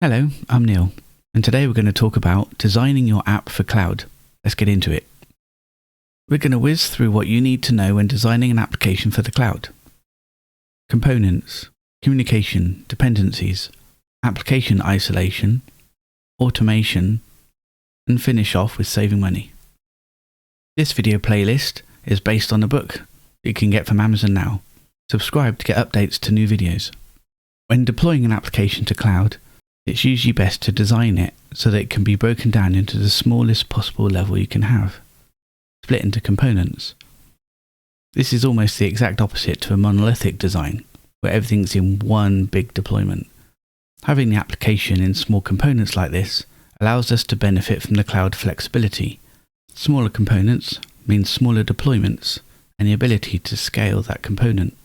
Hello, I'm Neil, and today we're going to talk about designing your app for cloud. Let's get into it. We're going to whiz through what you need to know when designing an application for the cloud. Components, communication, dependencies, application isolation, automation, and finish off with saving money. This video playlist is based on a book that you can get from Amazon now. Subscribe to get updates to new videos. When deploying an application to cloud, it's usually best to design it so that it can be broken down into the smallest possible level you can have, split into components. This is almost the exact opposite to a monolithic design, where everything's in one big deployment. Having the application in small components like this allows us to benefit from the cloud flexibility. Smaller components means smaller deployments and the ability to scale that component.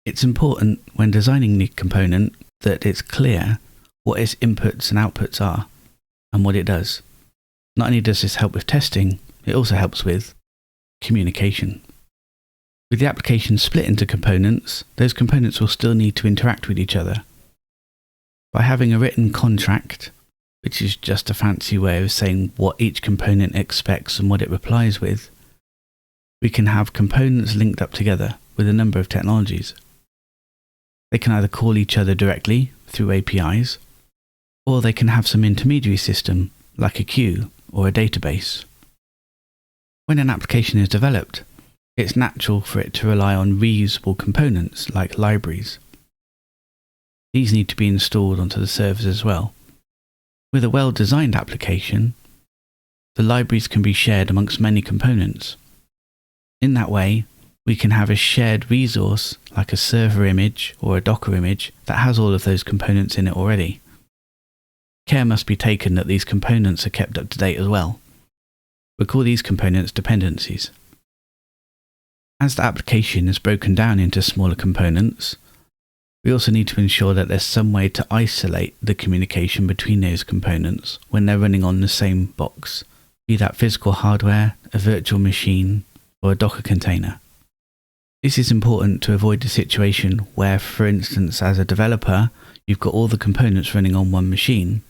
It's important when designing the component that it's clear what its inputs and outputs are, and what it does. Not only does this help with testing, it also helps with communication. With the application split into components, those components will still need to interact with each other. By having a written contract, which is just a fancy way of saying what each component expects and what it replies with, we can have components linked up together with a number of technologies. They can either call each other directly through APIs, or they can have some intermediary system like a queue or a database. When an application is developed, it's natural for it to rely on reusable components like libraries. These need to be installed onto the servers as well. With a well-designed application, the libraries can be shared amongst many components. In that way, we can have a shared resource like a server image or a Docker image that has all of those components in it already. Care must be taken that these components are kept up to date as well. We call these components dependencies. As the application is broken down into smaller components, we also need to ensure that there's some way to isolate the communication between those components when they're running on the same box, be that physical hardware, a virtual machine, or a Docker container. This is important to avoid the situation where, for instance, as a developer, you've got all the components running on one machine,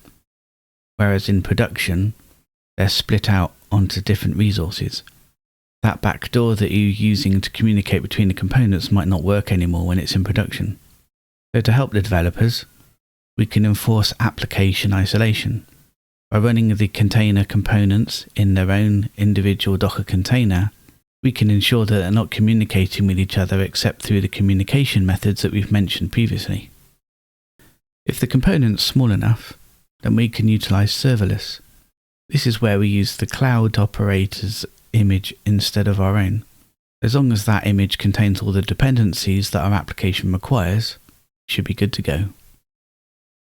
whereas in production, they're split out onto different resources. That backdoor that you're using to communicate between the components might not work anymore when it's in production. So to help the developers, we can enforce application isolation. By running the container components in their own individual Docker container, we can ensure that they're not communicating with each other except through the communication methods that we've mentioned previously. If the component's small enough, then we can utilize serverless. This is where we use the cloud operator's image instead of our own. As long as that image contains all the dependencies that our application requires, it should be good to go.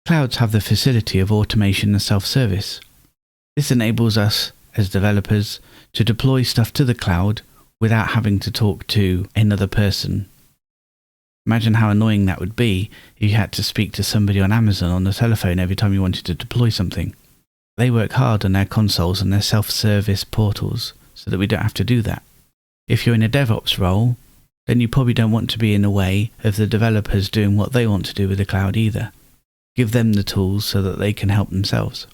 Clouds have the facility of automation and self-service. This enables us, as developers, to deploy stuff to the cloud without having to talk to another person. Imagine how annoying that would be if you had to speak to somebody on Amazon on the telephone every time you wanted to deploy something. They work hard on their consoles and their self-service portals so that we don't have to do that. If you're in a DevOps role, then you probably don't want to be in the way of the developers doing what they want to do with the cloud either. Give them the tools so that they can help themselves.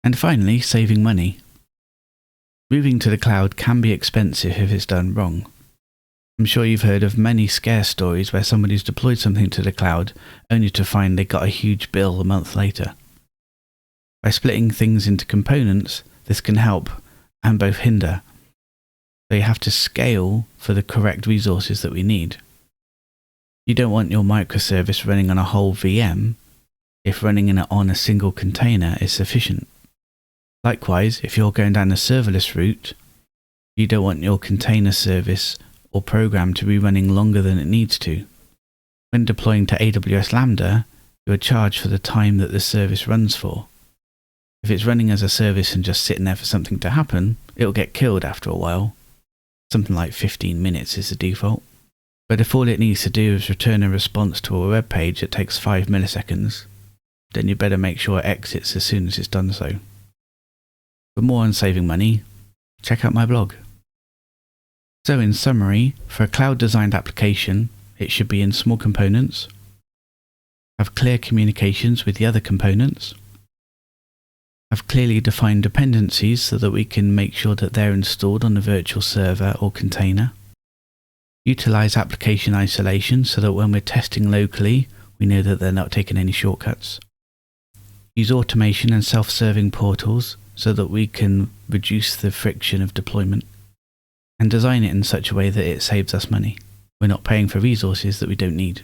And finally, saving money. Moving to the cloud can be expensive if it's done wrong. I'm sure you've heard of many scare stories where somebody's deployed something to the cloud only to find they got a huge bill a month later. By splitting things into components, this can help and both hinder. So you have to scale for the correct resources that we need. You don't want your microservice running on a whole VM if running it on a single container is sufficient. Likewise, if you're going down a serverless route, you don't want your container service or program to be running longer than it needs to. When deploying to AWS Lambda, you are charged for the time that the service runs for. If it's running as a service and just sitting there for something to happen, it'll get killed after a while. Something like 15 minutes is the default. But if all it needs to do is return a response to a web page that takes 5 milliseconds, then you better make sure it exits as soon as it's done so. For more on saving money, check out my blog. So in summary, for a cloud-designed application, it should be in small components. have clear communications with the other components, have clearly defined dependencies so that we can make sure that they're installed on a virtual server or container, utilize application isolation so that when we're testing locally, we know that they're not taking any shortcuts, use automation and self-serving portals so that we can reduce the friction of deployment, and design it in such a way that it saves us money. We're not paying for resources that we don't need.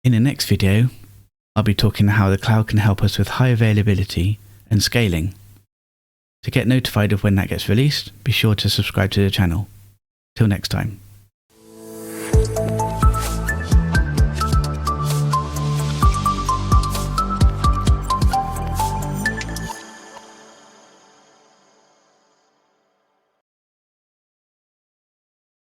In the next video, I'll be talking how the cloud can help us with high availability and scaling. To get notified of when that gets released, be sure to subscribe to the channel. Till next time.